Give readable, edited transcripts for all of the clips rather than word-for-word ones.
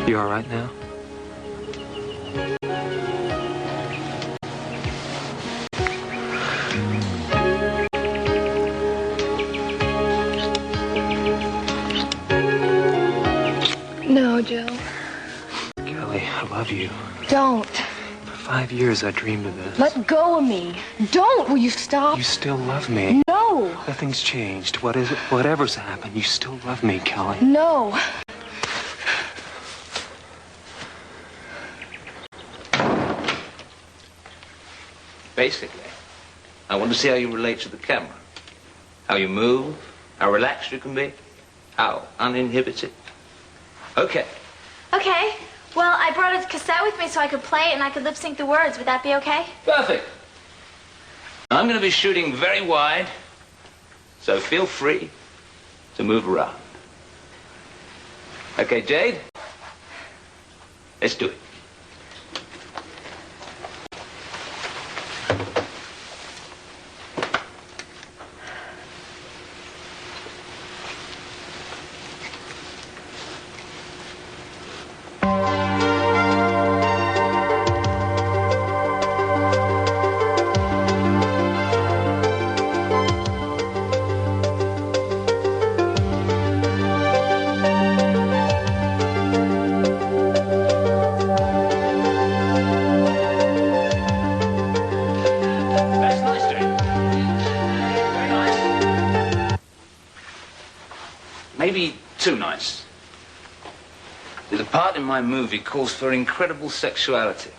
You all right now? No, Joe. Kelly, I love you. Don't. For 5 years, I dreamed of this. Let go of me. Don't. Will you stop? You still love me. No. Nothing's changed. What is it? Whatever's happened, you still love me, Kelly. No. Basically, I want to see how you relate to the camera. How you move, how relaxed you can be, how uninhibited. Okay. Okay. Well, I brought a cassette with me so I could play it and I could lip sync the words. Would that be okay? Perfect. I'm going to be shooting very wide, so feel free to move around. Okay, Jade? Let's do it. Maybe too nice. The part in my movie calls for incredible sexuality.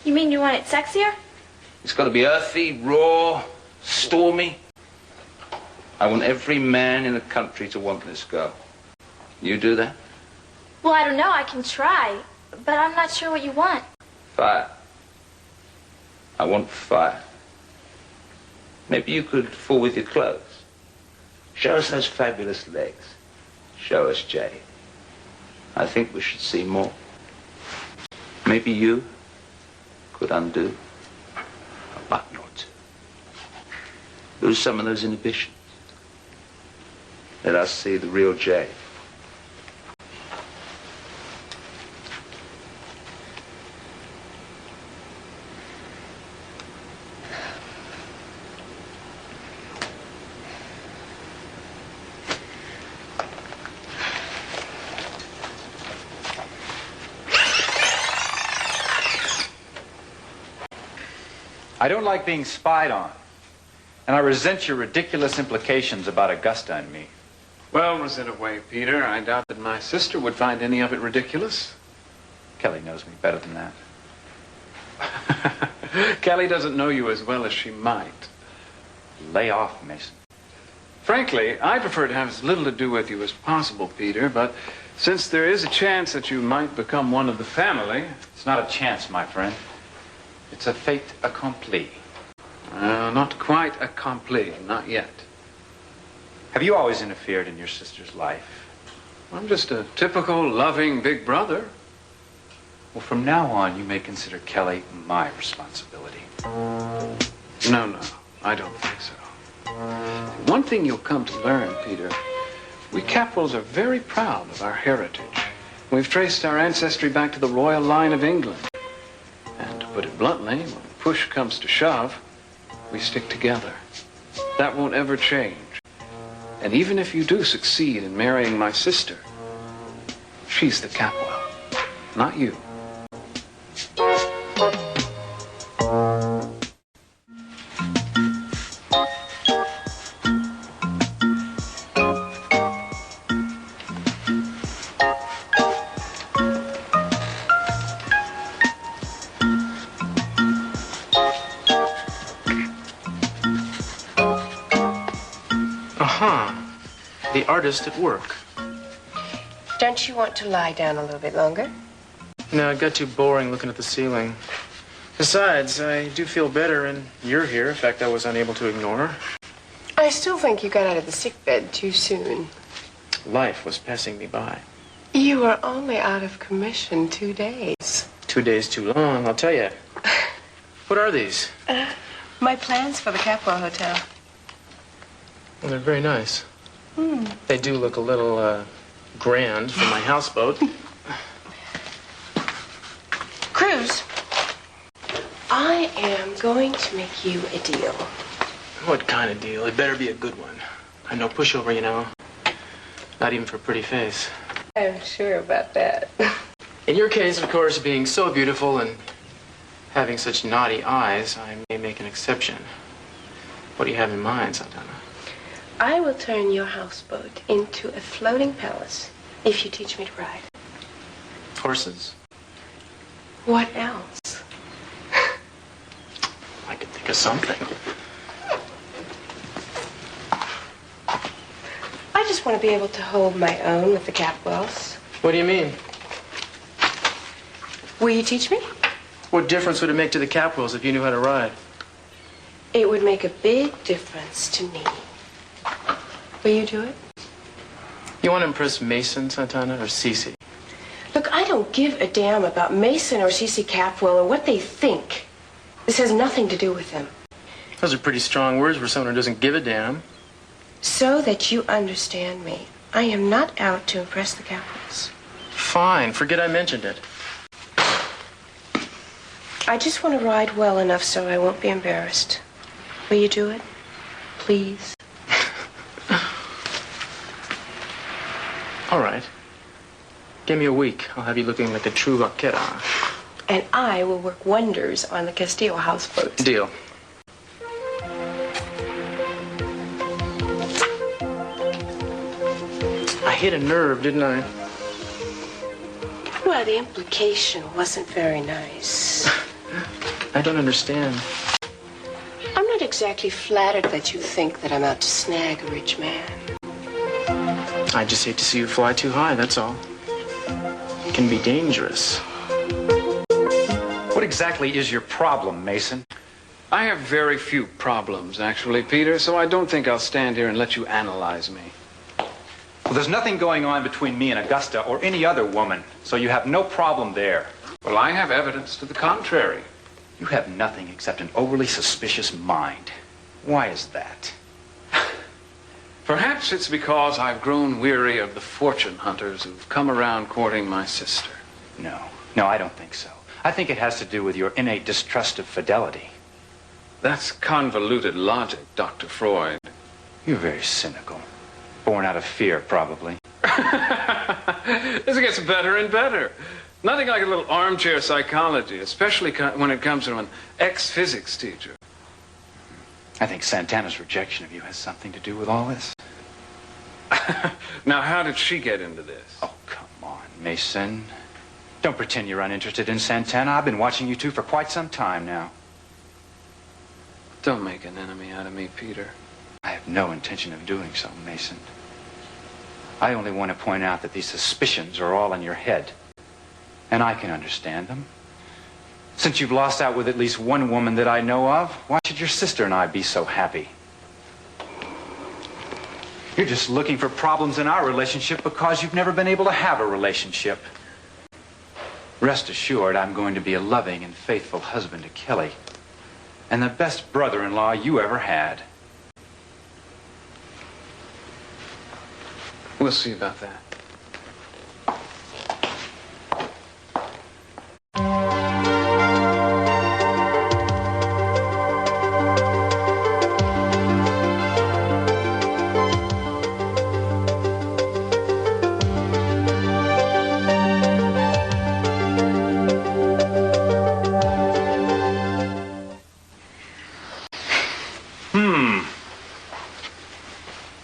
You mean you want it sexier? It's got to be earthy, raw, stormy. I want every man in the country to want this girl. You do that? Well, I don't know. I can try. But I'm not sure what you want. Fire. I want fire. Maybe you could fool with your clothes. Show us those fabulous legs. Show us Jay. I think we should see more. Maybe you could undo a button or two. Lose some of those inhibitions. Let us see the real Jay. I don't like being spied on, and I resent your ridiculous implications about Augusta and me. Well, was it away, Peter? I doubt that my sister would find any of it ridiculous. Kelly knows me better than that. Kelly doesn't know you as well as she might. Lay off, Mason. Frankly, I prefer to have as little to do with you as possible, Peter, but since there is a chance that you might become one of the family... It's not a chance, my friend. It's a fait accompli. Not quite accompli, not yet. Have you always interfered in your sister's life? I'm just a typical loving big brother. Well, from now on, you may consider Kelly my responsibility. No, I don't think so. One thing you'll come to learn, Peter, we Capwells are very proud of our heritage. We've traced our ancestry back to the royal line of England. And to put it bluntly, when push comes to shove, we stick together. That won't ever change. And even if you do succeed in marrying my sister, she's the Capwell, not you. The artist at work. Don't you want to lie down a little bit longer? No, it got too boring looking at the ceiling. Besides, I do feel better and you're here. In fact, I was unable to ignore her. I still think you got out of the sickbed too soon. Life was passing me by. You were only out of commission 2 days. 2 days too long, I'll tell you. What are these? My plans for the Capwell Hotel. Well, they're very nice. They do look a little, grand for my houseboat. Cruz, I am going to make you a deal. What kind of deal? It better be a good one. I'm no pushover, you know. Not even for a pretty face. I'm sure about that. In your case, of course, being so beautiful and having such naughty eyes, I may make an exception. What do you have in mind, Santana? I will turn your houseboat into a floating palace if you teach me to ride. Horses? What else? I could think of something. I just want to be able to hold my own with the Capwells. What do you mean? Will you teach me? What difference would it make to the Capwells if you knew how to ride? It would make a big difference to me. Will you do it? You want to impress Mason, Santana, or Cece? Look, I don't give a damn about Mason or Cece Capwell or what they think. This has nothing to do with them. Those are pretty strong words for someone who doesn't give a damn. So that you understand me, I am not out to impress the Capwells. Fine, forget I mentioned it. I just want to ride well enough so I won't be embarrassed. Will you do it? Please. All right. Give me a week. I'll have you looking like a true vaquera. And I will work wonders on the Castillo houseboat. Deal. I hit a nerve, didn't I? Well, the implication wasn't very nice. I don't understand. I'm not exactly flattered that you think that I'm out to snag a rich man. I just hate to see you fly too high, that's all. It can be dangerous. What exactly is your problem, Mason? I have very few problems, actually, Peter, so I don't think I'll stand here and let you analyze me. Well, there's nothing going on between me and Augusta or any other woman, so you have no problem there. Well, I have evidence to the contrary. You have nothing except an overly suspicious mind. Why is that? Perhaps it's because I've grown weary of the fortune hunters who've come around courting my sister. No, I don't think so. I think it has to do with your innate distrust of fidelity. That's convoluted logic, Dr. Freud. You're very cynical. Born out of fear, probably. This gets better and better. Nothing like a little armchair psychology, especially when it comes from an ex-physics teacher. I think Santana's rejection of you has something to do with all this. Now, how did she get into this? Oh, come on, Mason. Don't pretend you're uninterested in Santana. I've been watching you two for quite some time now. Don't make an enemy out of me, Peter. I have no intention of doing so, Mason. I only want to point out that these suspicions are all in your head. And I can understand them. Since you've lost out with at least one woman that I know of, why should your sister and I be so happy? You're just looking for problems in our relationship because you've never been able to have a relationship. Rest assured, I'm going to be a loving and faithful husband to Kelly, and the best brother-in-law you ever had. We'll see about that.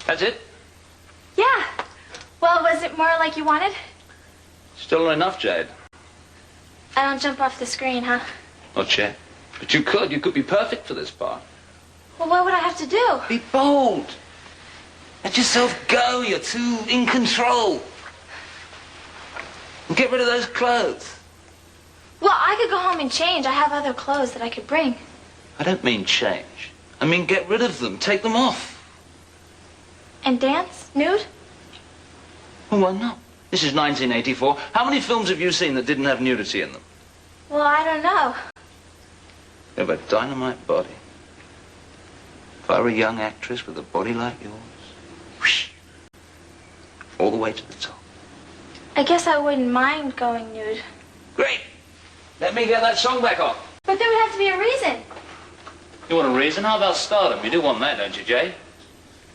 That's it? Yeah. Well, was it more like you wanted? Still not enough, Jade. I don't jump off the screen, huh? Not yet. But you could. You could be perfect for this part. Well, what would I have to do? Be bold. Let yourself go. You're too in control. And get rid of those clothes. Well, I could go home and change. I have other clothes that I could bring. I don't mean change. I mean get rid of them. Take them off. And dance? Nude? Well, why not? This is 1984. How many films have you seen that didn't have nudity in them? Well, I don't know. You have a dynamite body. If I were a young actress with a body like yours, whoosh, all the way to the top. I guess I wouldn't mind going nude. Great. Let me get that song back on. But there would have to be a reason. You want a reason? How about stardom? You do want that, don't you, Jay?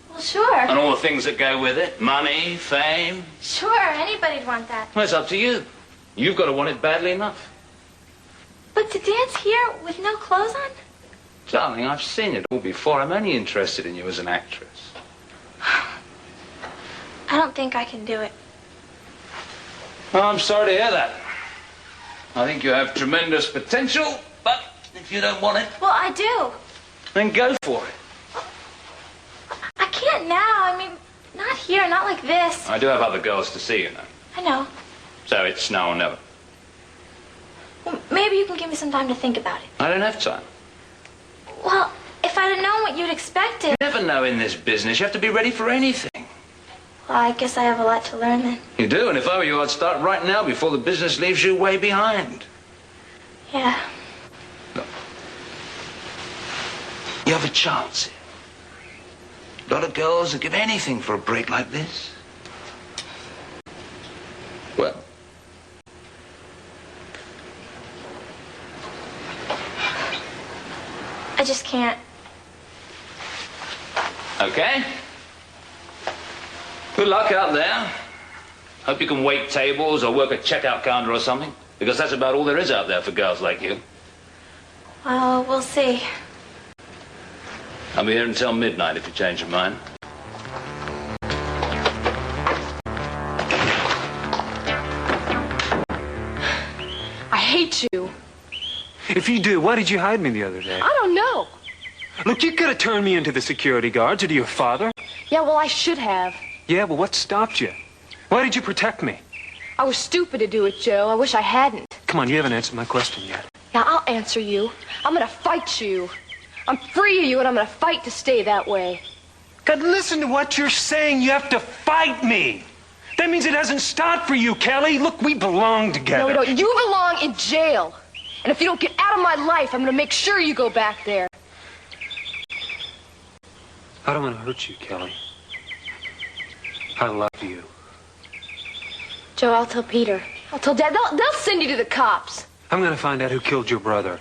Well, sure. And all the things that go with it. Money, fame. Sure, anybody'd want that. Well, it's up to you. You've got to want it badly enough. But to dance here with no clothes on? Darling, I've seen it all before. I'm only interested in you as an actress. I don't think I can do it. Well, I'm sorry to hear that. I think you have tremendous potential, but if you don't want it, Well, I do. then go for it. I can't now. I mean, not here, not like this. I do have other girls to see, you know. I know. So it's now or never. Well, maybe you can give me some time to think about it. I don't have time. Well, if I'd have known what you'd expected... You never know in this business. You have to be ready for anything. Well, I guess I have a lot to learn then. You do, and if I were you, I'd start right now before the business leaves you way behind. Yeah. Look, you have a chance here. A lot of girls would give anything for a break like this. Well, I just can't. okay. Good luck out there. Hope you can wait tables or work a checkout counter or something, because that's about all there is out there for girls like you. Well, we'll see. I'll be here until midnight if you change your mind. I hate you. If you do, why did you hide me the other day? I don't know. Look, you could have turned me into the security guards or to your father. Yeah, well, I should have. Yeah, but what stopped you? Why did you protect me? I was stupid to do it, Joe. I wish I hadn't. Come on, you haven't answered my question yet. Now, I'll answer you. I'm gonna fight you. I'm free of you, and I'm gonna fight to stay that way. God, listen to what you're saying. You have to fight me. That means it hasn't stopped for you, Kelly. Look, we belong together. No, we don't. You belong in jail. And if you don't get out of my life, I'm gonna make sure you go back there. I don't want to hurt you, Kelly. I love you. Joe, I'll tell Peter. I'll tell Dad. They'll send you to the cops. I'm going to find out who killed your brother.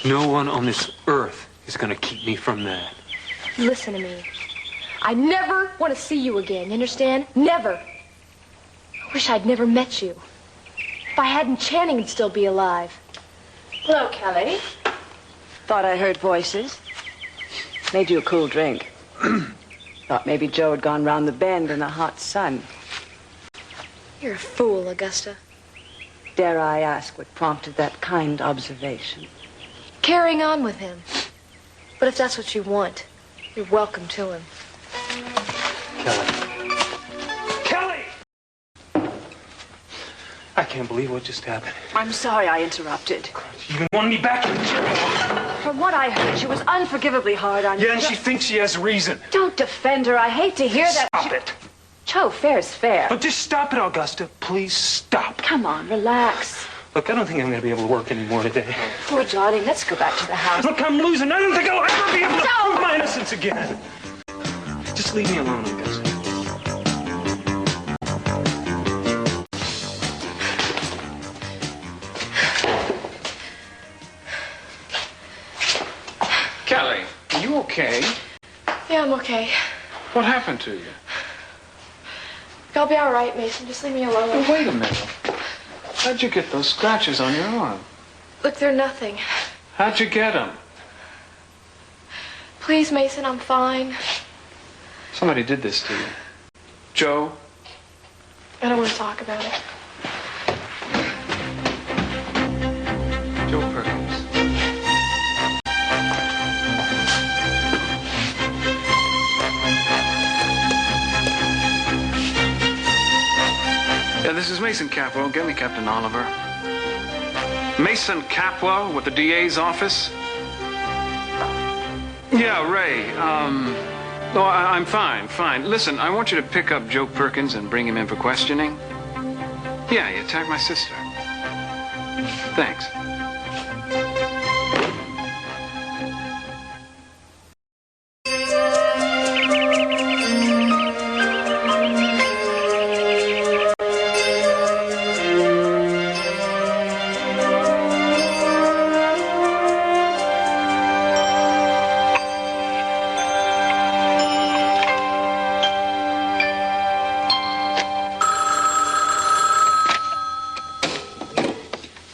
No one on this earth is going to keep me from that. Listen to me. I never want to see you again. You understand? Never. I wish I'd never met you. If I hadn't, Channing would still be alive. Hello, Kelly. Thought I heard voices. Made you a cool drink. Thought maybe Joe had gone round the bend in the hot sun. You're a fool, Augusta. Dare I ask what prompted that kind observation? Carrying on with him. But if that's what you want, you're welcome to him. Kelly! I can't believe what just happened. I'm sorry I interrupted. You even wanted me back in jail. From what I heard, she was unforgivably hard on you. Yeah, and she thinks she has reason. Don't defend her. I hate to hear that. Stop it. Joe, fair's fair. Look, just stop it, Augusta. Please stop. Come on, relax. Look, I don't think I'm going to be able to work anymore today. Poor darling, let's go back to the house. Look, I'm losing. I don't think I'll ever be able to prove my innocence again. Just leave me alone, Augusta. Kelly, are you okay? Yeah, I'm okay. What happened to you? I'll be all right, Mason. Just leave me alone. Oh, wait a minute. How'd you get those scratches on your arm? Look, they're nothing. How'd you get them? Please, Mason, I'm fine. Somebody did this to you. Joe? I don't want to talk about it. Joe Perkins. Yeah, this is Mason Capwell. Get me Captain Oliver. Mason Capwell with the DA's office? Yeah, Ray. Oh, I'm fine. Listen, I want you to pick up Joe Perkins and bring him in for questioning. Yeah, you attacked my sister. Thanks.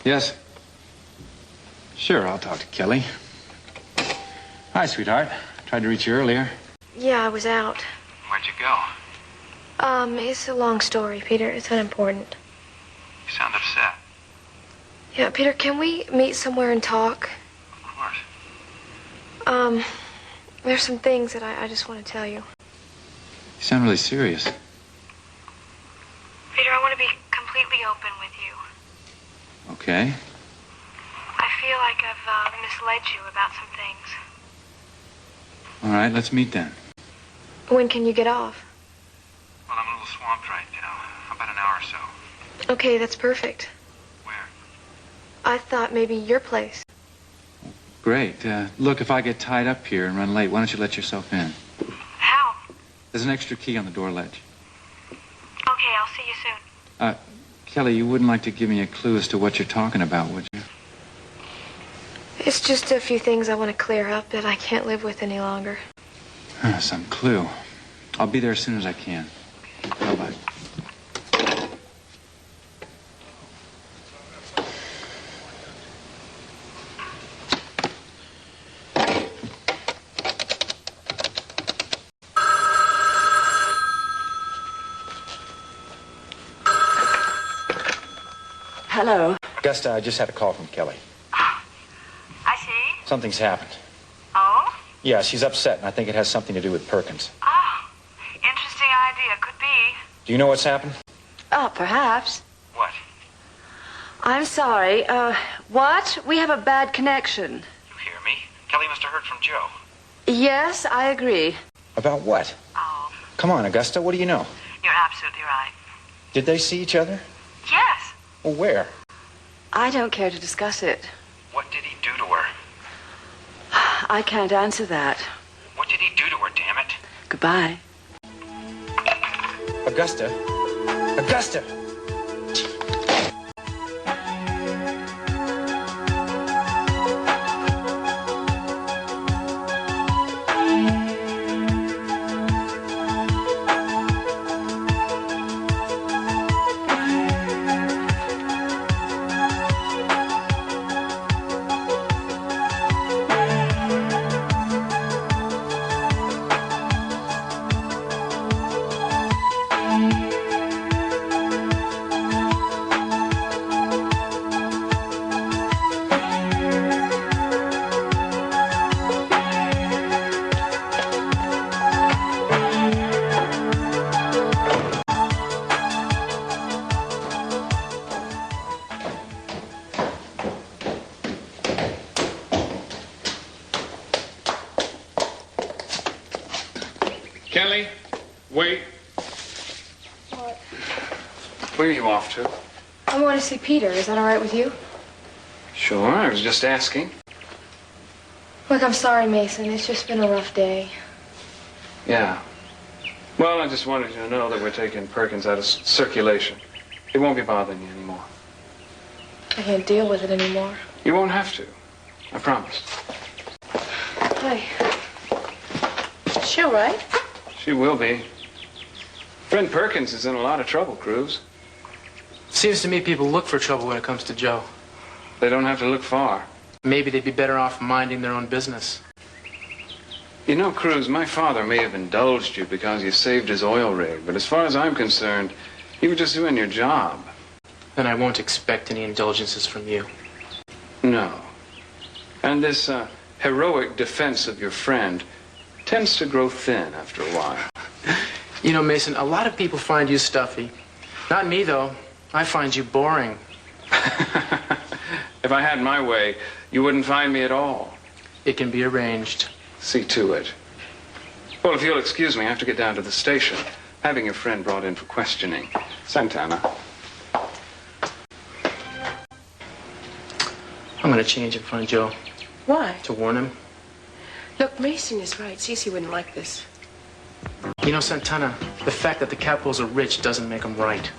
Yes? Sure, I'll talk to Kelly. Hi, sweetheart. Tried to reach you earlier. Yeah, I was out. Where'd you go? It's a long story, Peter. It's unimportant. You sound upset. Yeah, Peter, can we meet somewhere and talk? Of course. There's some things that I just want to tell you. You sound really serious. Peter, I want to be completely open with you. Okay. I feel like I've misled you about some things. All right, let's meet then. When can you get off? Well, I'm a little swamped right now. About an hour or so. Okay, that's perfect. Where? I thought maybe your place. Great. Look, if I get tied up here and run late, why don't you let yourself in? How? There's an extra key on the door ledge. Okay, I'll see you soon. Kelly, you wouldn't like to give me a clue as to what you're talking about, would you? It's just a few things I want to clear up that I can't live with any longer. Some clue. I'll be there as soon as I can. Bye-bye. Hello. Augusta, I just had a call from Kelly. I see. Something's happened. Oh? Yeah, she's upset, and I think it has something to do with Perkins. Oh, interesting idea. Could be. Do you know what's happened? Oh, perhaps. What? I'm sorry. What? We have a bad connection. You hear me? Kelly must have heard from Joe. Yes, I agree. About what? Oh, Come on, Augusta, what do you know? you're absolutely right. Did they see each other? Yes. Well, where? I don't care to discuss it. What did he do to her? I can't answer that. What did he do to her, damn it? Goodbye. Augusta? Augusta! Kelly, wait. What? Where are you off to? I want to see Peter. Is that all right with you? Sure, I was just asking. Look, I'm sorry, Mason. It's just been a rough day. Yeah. Well, I just wanted you to know that we're taking Perkins out of circulation. It won't be bothering you anymore. I can't deal with it anymore. You won't have to. I promise. Hi. Is she all right? She will be. Friend Perkins is in a lot of trouble, Cruz. Seems to me people look for trouble when it comes to Joe. They don't have to look far. Maybe they'd be better off minding their own business. You know, Cruz, my father may have indulged you because you saved his oil rig, but as far as I'm concerned, you were just doing your job. Then I won't expect any indulgences from you. No. And this heroic defense of your friend tends to grow thin after a while. You know, Mason, a lot of people find you stuffy. Not me, though. I find you boring. If I had my way, you wouldn't find me at all. It can be arranged. See to it. Well, if you'll excuse me, I have to get down to the station. Having your friend brought in for questioning. Santana. I'm going to change and find Joe Why? to warn him. Look, Mason is right. Cece wouldn't like this. You know, Santana, the fact that the Capitals are rich doesn't make them right.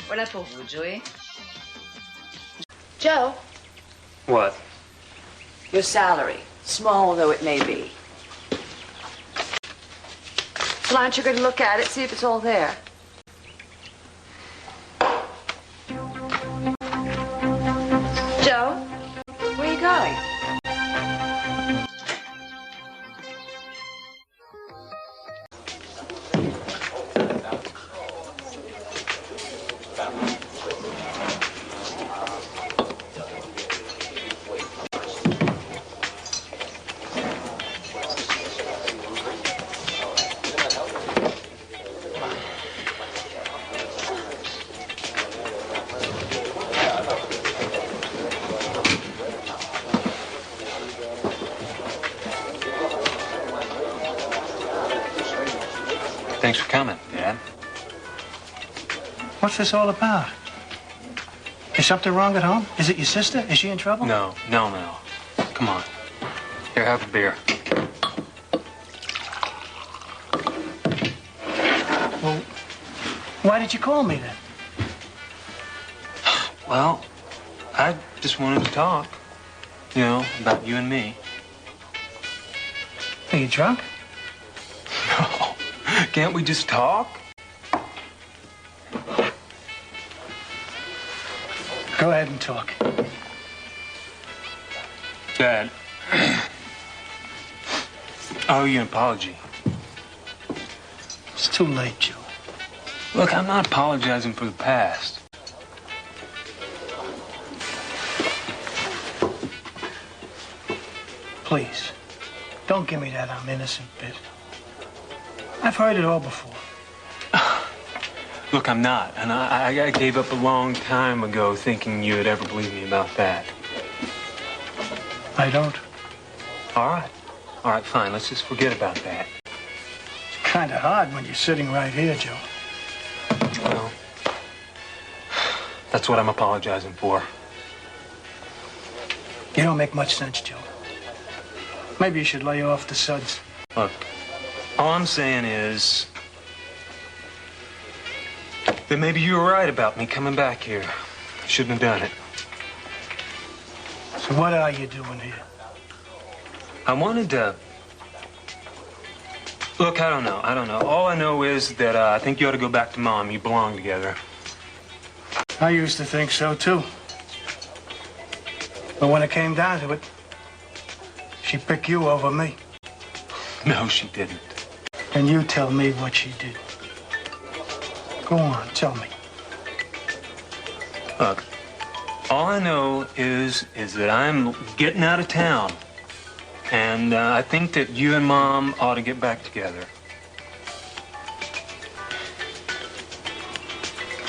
Voilà pour vous, Joey. Joe? What? Your salary, small though it may be. Well, aren't you going to look at it, see if it's all there? Thanks for coming, Dad. What's this all about? Is something wrong at home? Is it your sister? Is she in trouble? No. Come on. Here, have a beer. Well, why did you call me then? Well, I just wanted to talk. You know, about you and me. Are you drunk? No. Can't we just talk? Go ahead and talk. Dad, I owe you an apology. It's too late, Joe. Look, I'm not apologizing for the past. Please, don't give me that I'm innocent bit. I've heard it all before. Look, I'm not. And I gave up a long time ago thinking you would ever believe me about that. I don't. All right. All right, fine. Let's just forget about that. It's kind of hard when you're sitting right here, Joe. Well, that's what I'm apologizing for. You don't make much sense, Joe. Maybe you should lay off the suds. Look, all I'm saying is that maybe you were right about me coming back here. Shouldn't have done it. So what are you doing here? I wanted to... Look, I don't know. All I know is that I think you ought to go back to Mom. You belong together. I used to think so, too. But when it came down to it, she picked you over me. No, she didn't. And you tell me what she did. Go on, tell me. Look, all I know is that I'm getting out of town. And I think that you and Mom ought to get back together.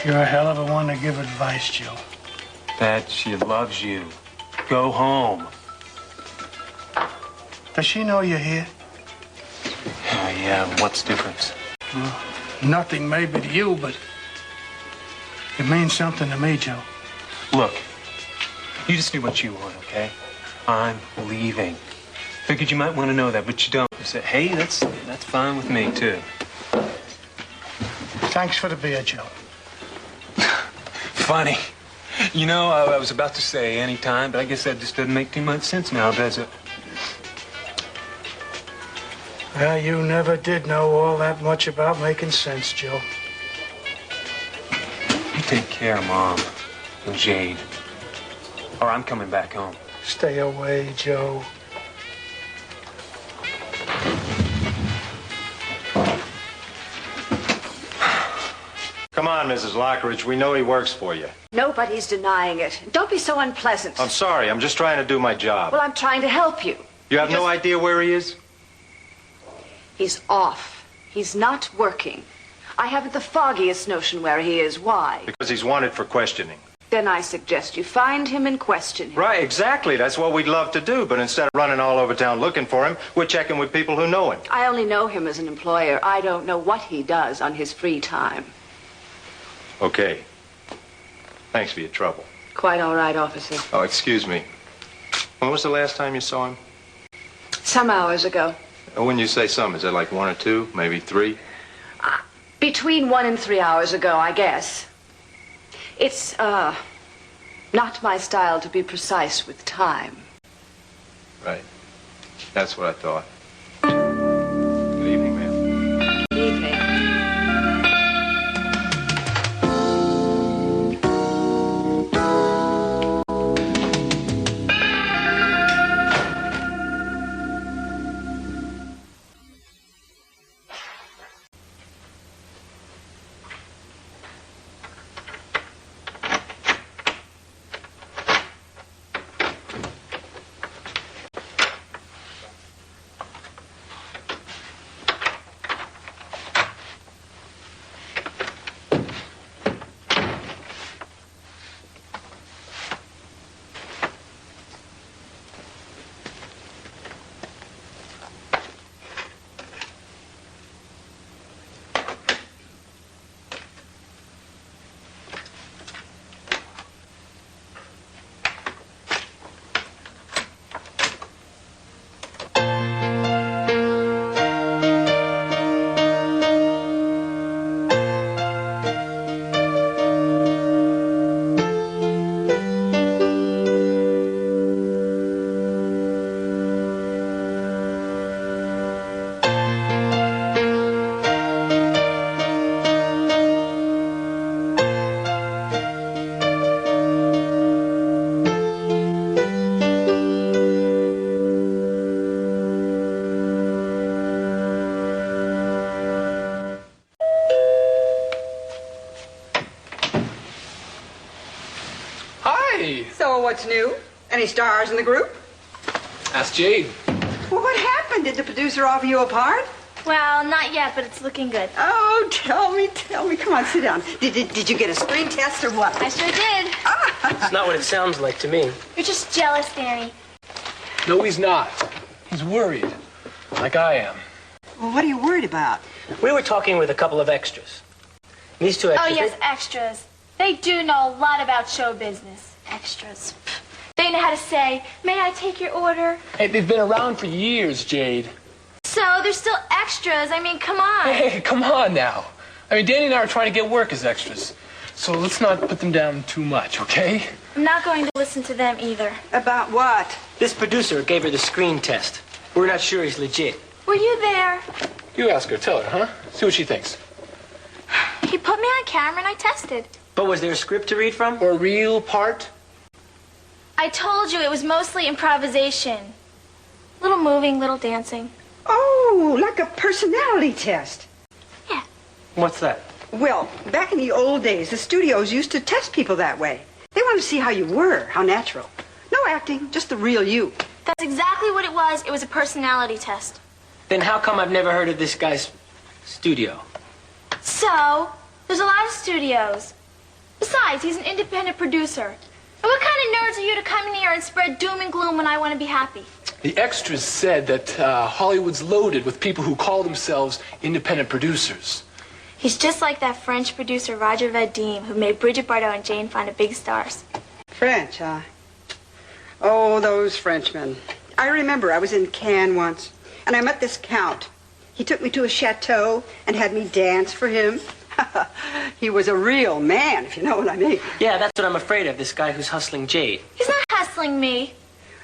You're a hell of a one to give advice, Joe. That she loves you. Go home. Does she know you're here? Oh, yeah, what's the difference? Well, nothing maybe to you, but it means something to me, Joe. Look, you just do what you want, okay? I'm leaving. Figured you might want to know that, but you don't. You said, hey, that's fine with me, too. Thanks for the beer, Joe. Funny. You know, I was about to say any time, but I guess that just doesn't make too much sense now, does it? Well, you never did know all that much about making sense, Joe. You take care of Mom and Jade, or I'm coming back home. Stay away, Joe. Come on, Mrs. Lockridge. We know he works for you. Nobody's denying it. Don't be so unpleasant. I'm sorry. I'm just trying to do my job. Well, I'm trying to help you. You have no idea where he is? He's off. He's not working. I haven't the foggiest notion where he is. Why? Because he's wanted for questioning. Then I suggest you find him and question him. Right, exactly. That's what we'd love to do. But instead of running all over town looking for him, we're checking with people who know him. I only know him as an employer. I don't know what he does on his free time. Okay. Thanks for your trouble. Quite all right, officer. Oh, excuse me. When was the last time you saw him? Some hours ago. When you say some, is it like 1 or 2, maybe 3? Between 1 and 3 hours ago, I guess. It's, not my style to be precise with time. Right. That's what I thought. Good evening, ma'am. Good evening. what's new? Any stars in the group? Ask Jade. Well, what happened? Did the producer offer you a part? Well, not yet, but it's looking good. Oh, tell me. Come on, sit down. Did you get a screen test or what? I sure did. It's not what it sounds like to me. You're just jealous, Danny. No, he's not. He's worried. Like I am. Well, what are you worried about? We were talking with a couple of extras. These two extras... Oh, yes, extras. They do know a lot about show business. Extras. They know how to say, may I take your order? Hey, they've been around for years, Jade. So, they're still extras. I mean, come on. Hey, come on now. I mean, Danny and I are trying to get work as extras. So let's not put them down too much, okay? I'm not going to listen to them either. About what? This producer gave her the screen test. We're not sure he's legit. Were you there? You ask her, tell her, huh? See what she thinks. He put me on camera and I tested. But was there a script to read from? Or a real part? I told you it was mostly improvisation. Little moving, little dancing. Oh, like a personality test. Yeah. What's that? Well, back in the old days, the studios used to test people that way. They wanted to see how you were, how natural. No acting, just the real you. That's exactly what it was. It was a personality test. Then how come I've never heard of this guy's studio? So, there's a lot of studios. Besides, he's an independent producer. And what kind of nerds are you to come in here and spread doom and gloom when I want to be happy? The extras said that Hollywood's loaded with people who call themselves independent producers. He's just like that French producer Roger Vadim, who made Bridget Bardot and Jane Fonda big stars. French, huh? Oh, those Frenchmen. I remember I was in Cannes once, and I met this count. He took me to a chateau and had me dance for him. He was a real man, if you know what I mean. Yeah, that's what I'm afraid of, this guy who's hustling Jade. He's not hustling me.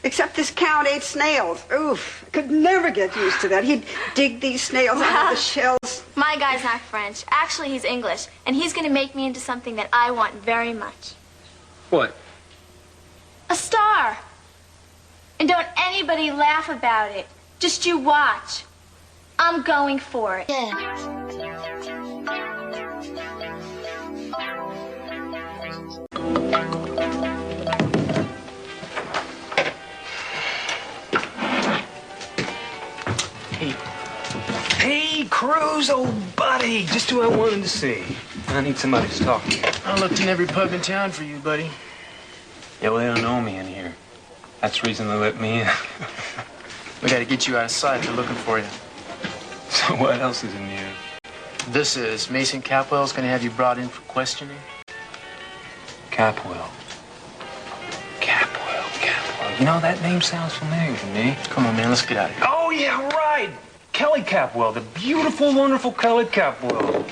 Except this count ate snails. Oof, I could never get used to that. He'd dig these snails out of the shells. My guy's not French. Actually, he's English. And he's going to make me into something that I want very much. What? A star. And don't anybody laugh about it. Just you watch. I'm going for it. Hey, Cruz, old buddy. Just who I wanted to see. I need somebody to talk to. I looked in every pub in town for you, buddy. Yeah, well, they don't know me in here. That's the reason they let me in. We gotta get you out of sight. They're looking for you. So what else is in here? This is Mason Capwell's gonna have you brought in for questioning. Capwell. You know, that name sounds familiar to me. Come on, man, let's get out of here. Oh, yeah, right. Kelly Capwell, the beautiful, wonderful Kelly Capwell.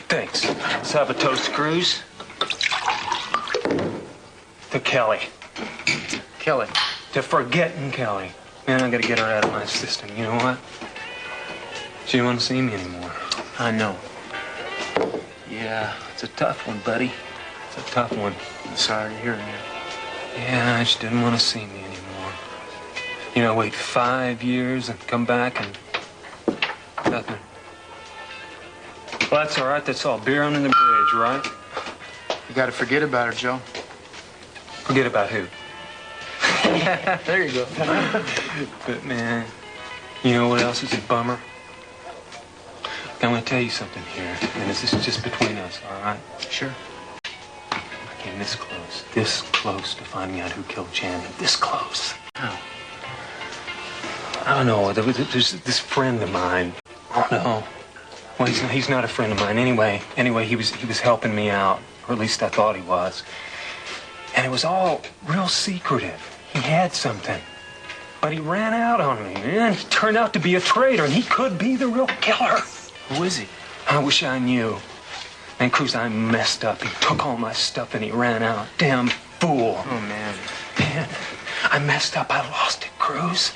Thanks. Let's have a toast, Cruz. To Kelly. Kelly. To forgetting Kelly. Man, I gotta get her out of my system. You know what? She don't want to see me anymore. I know. Yeah, it's a tough one, buddy. It's a tough one. I'm sorry to hear that. Yeah, she didn't want to see me anymore. You know, wait 5 years and come back and nothing. Well, that's all right. That's all. Beer under the bridge, right? You gotta forget about her, Joe. Forget about who? There you go. But, man, you know what else is a bummer? I'm going to tell you something here, and this is just between us, all right? Sure. I came this close to finding out who killed Channing. This close. How? I don't know. There's this friend of mine. Oh, no. Well, he's not a friend of mine. Anyway, he was helping me out, or at least I thought he was. And it was all real secretive. He had something. But he ran out on me, man. He turned out to be a traitor, and he could be the real killer. Who is he? I wish I knew. And Cruz, I messed up. He took all my stuff and he ran out. Damn fool. Oh, man. Man, I messed up. I lost it, Cruz.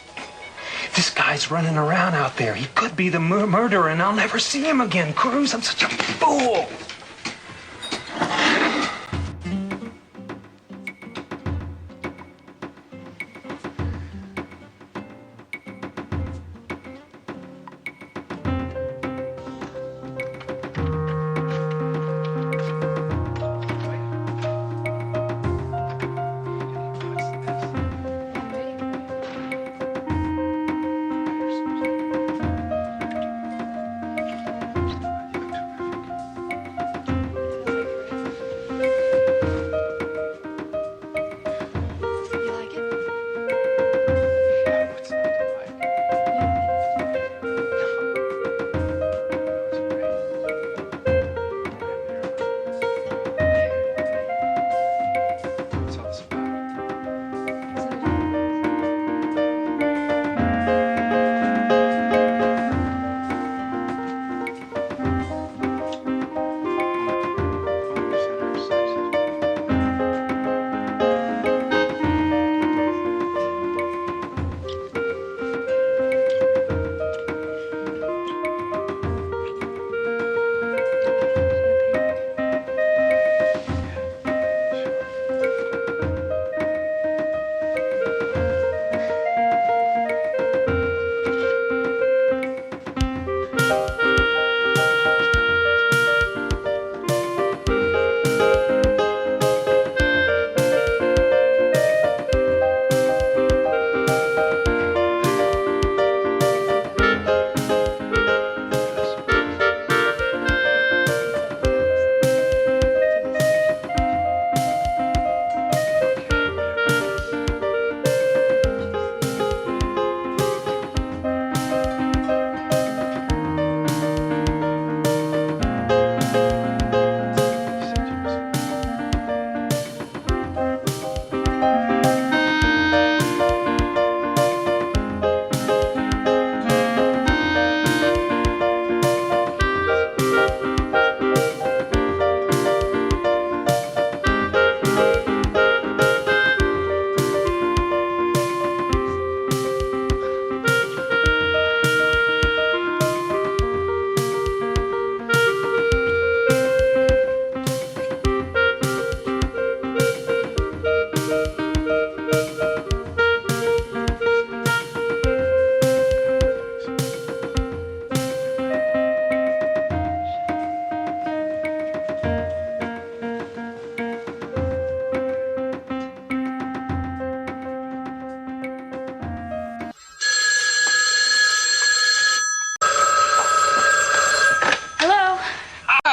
This guy's running around out there. He could be the murderer, and I'll never see him again, Cruz. I'm such a fool.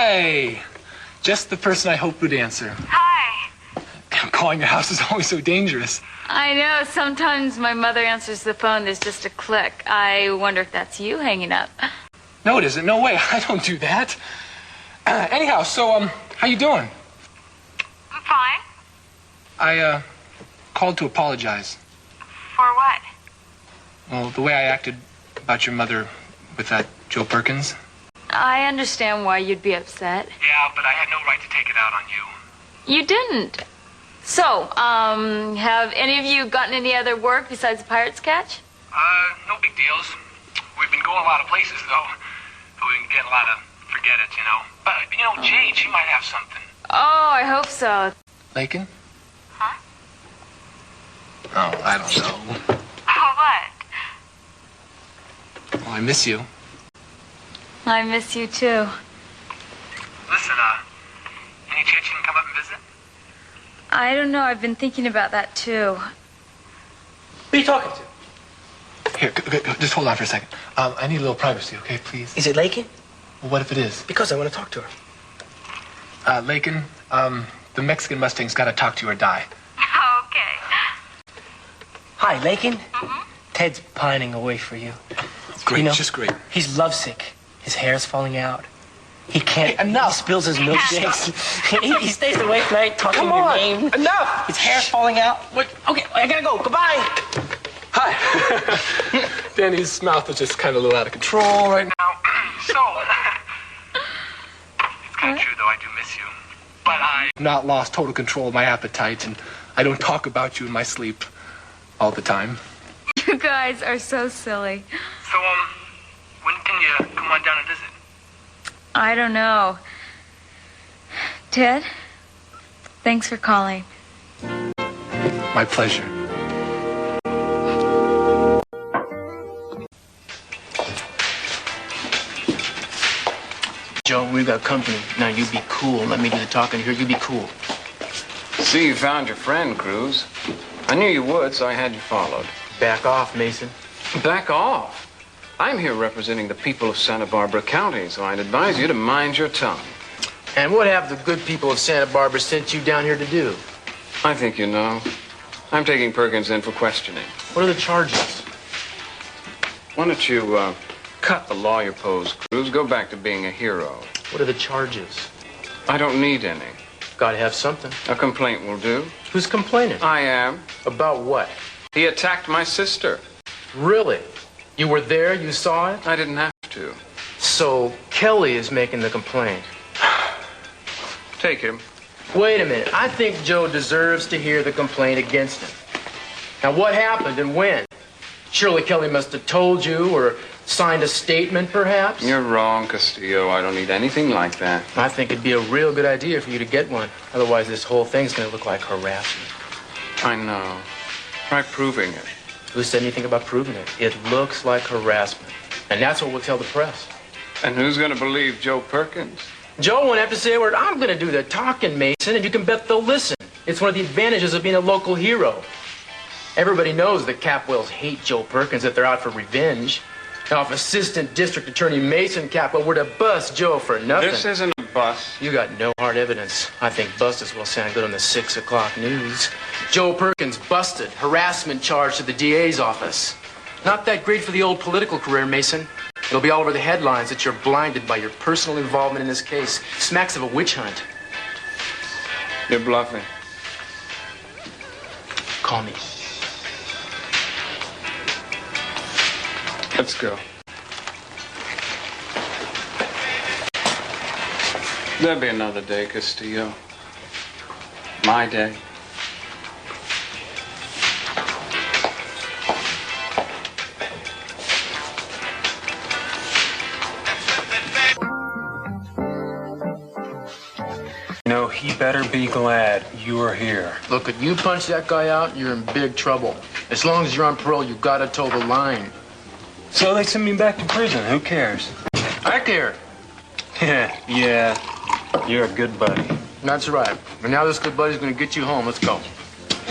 Hi! Just the person I hoped would answer. Hi. Calling your house is always so dangerous. I know. Sometimes my mother answers the phone. There's just a click. I wonder if that's you hanging up. No, it isn't. No way. I don't do that. Anyhow, so, how you doing? I'm fine. I, called to apologize. For what? Well, the way I acted about your mother with that Joe Perkins. I understand why you'd be upset. Yeah, but I had no right to take it out on you. You didn't. So, have any of you gotten any other work besides the Pirate's Catch? No big deals. We've been going a lot of places, though. But we've been getting a lot of forget-its, you know. But, you know, Jade, she might have something. Oh, I hope so. Lakin? Huh? Oh, I don't know. Oh, what? Well, I miss you. I miss you, too. Listen, any chance you can come up and visit? I don't know. I've been thinking about that, too. Who are you talking to? Here, just hold on for a second. I need a little privacy, okay, please? Is it Lakin? Well, what if it is? Because I want to talk to her. Lakin, the Mexican Mustang's got to talk to you or die. Okay. Hi, Lakin. Ted's pining away for you. Great, You know, just great. He's lovesick. His hair's falling out. He can't. Hey, enough. He spills his milkshakes. he stays awake tonight talking your name. Enough! His hair's falling out. What? Okay, I gotta go. Goodbye. Hi. Danny's mouth is just kind of a little out of control right now. So, it's kind of true, though. I do miss you. But I've not lost total control of my appetite, and I don't talk about you in my sleep all the time. You guys are so silly. So, when can you come on down and visit? I don't know. Ted, thanks for calling. My pleasure. Joe, we've got company. Now you be cool. Let me do the talking here. You be cool. See, you found your friend, Cruz. I knew you would, so I had you followed. Back off, Mason. Back off. I'm here representing the people of Santa Barbara County, so I'd advise you to mind your tongue. And what have the good people of Santa Barbara sent you down here to do? I think you know. I'm taking Perkins in for questioning. What are the charges? Why don't you, cut the lawyer pose, Cruz? Go back to being a hero. What are the charges? I don't need any. Gotta have something. A complaint will do. Who's complaining? I am. About what? He attacked my sister. Really? You were there? You saw it? I didn't have to. So Kelly is making the complaint. Take him. Wait a minute. I think Joe deserves to hear the complaint against him. Now, what happened and when? Surely Kelly must have told you or signed a statement, perhaps? You're wrong, Castillo. I don't need anything like that. I think it'd be a real good idea for you to get one. Otherwise, this whole thing's going to look like harassment. I know. Try proving it. Who said anything about proving it? It looks like harassment. And that's what we'll tell the press. And who's going to believe Joe Perkins? Joe won't have to say a word. I'm going to do the talking, Mason, and you can bet they'll listen. It's one of the advantages of being a local hero. Everybody knows that Capwells hate Joe Perkins, that they're out for revenge. Now, if Assistant District Attorney Mason Capwell were to bust Joe for nothing... This isn't a bust. You got no hard evidence. I think bust will sound good on the 6 o'clock news. Joe Perkins busted. Harassment charge to the DA's office. Not that great for the old political career, Mason. It'll be all over the headlines that you're blinded by your personal involvement in this case. Smacks of a witch hunt. You're bluffing. Call me. Let's go. There'll be another day, Castillo. My day. You know, he better be glad you're here. Look, if you punch that guy out, you're in big trouble. As long as you're on parole, you gotta toe the line. So they send me back to prison. Who cares? I care. Yeah. You're a good buddy. That's right. But now this good buddy's gonna get you home. Let's go.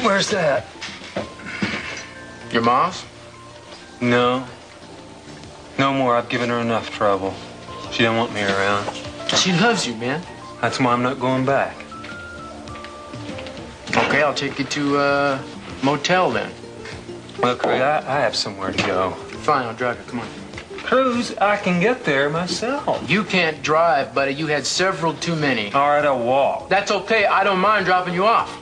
Where's that? Your mom's? No. No more. I've given her enough trouble. She don't want me around. She loves you, man. That's why I'm not going back. Okay, I'll take you to a motel then. Well, Craig, I have somewhere to go. Fine, I'll drive you. Come on. Cruz, I can get there myself. You can't drive, buddy. You had several too many. All right, I'll walk. That's okay. I don't mind dropping you off.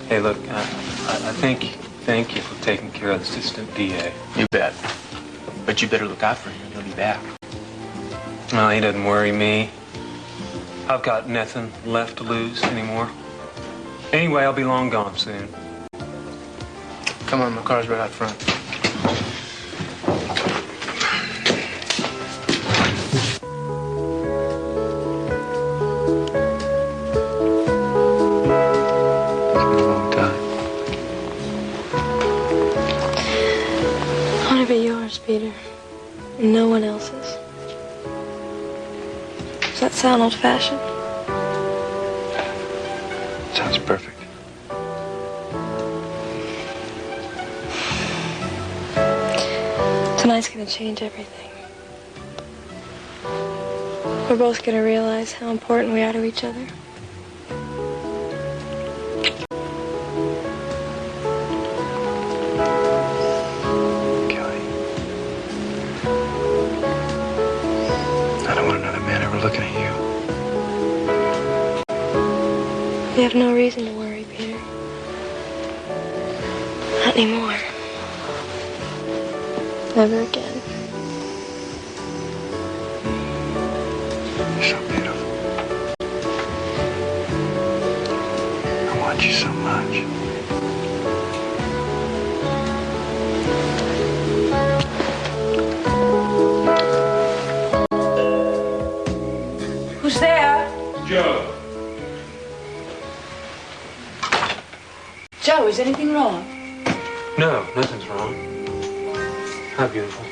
Hey, look, I thank you for taking care of the assistant DA. You bet. But you better look out for him. He'll be back. Well, he doesn't worry me. I've got nothing left to lose anymore. Anyway, I'll be long gone soon. Come on, my car's right out front. I want to be yours, Peter. And no one else's. Does that sound old-fashioned? Sounds perfect. Tonight's gonna change everything. We're both gonna realize how important we are to each other. Kelly. I don't want another man ever looking at you. We have no reason to worry, Peter. Not anymore. Never again. You're so beautiful. I want you so much. Who's there? Joe. Joe, is anything wrong? No, nothing's wrong. How beautiful.